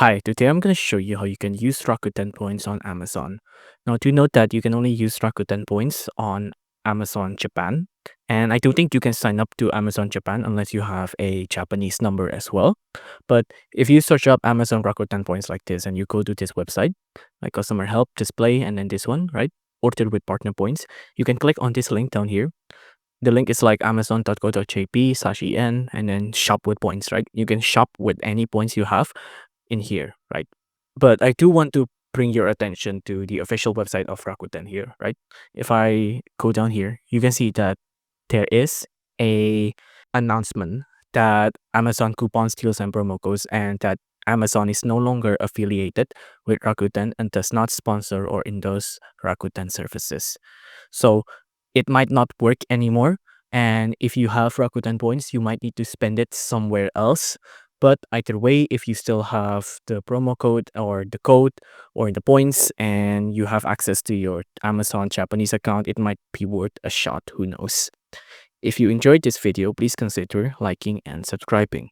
Hi, today I'm going to show you how you can use Rakuten points on Amazon. Now, do note that you can only use Rakuten points on Amazon Japan. And I don't think you can sign up to Amazon Japan unless you have a Japanese number as well. But if you search up Amazon Rakuten points like this and you go to this website, like customer help, display, and then this one, right? Order with partner points. You can click on this link down here. The link is like amazon.co.jp/en and then shop with points, right? You can shop with any points you have in here, right? But I do want to bring your attention to the official website of Rakuten here, right? If I go down here, you can see that there is a announcement that Amazon coupons, deals, and promo codes, and that Amazon is no longer affiliated with Rakuten and does not sponsor or endorse Rakuten services. So it might not work anymore. And if you have Rakuten points, you might need to spend it somewhere else. But either way, if you still have the promo code or the code or the points and you have access to your Amazon Japanese account, it might be worth a shot. Who knows? If you enjoyed this video, please consider liking and subscribing.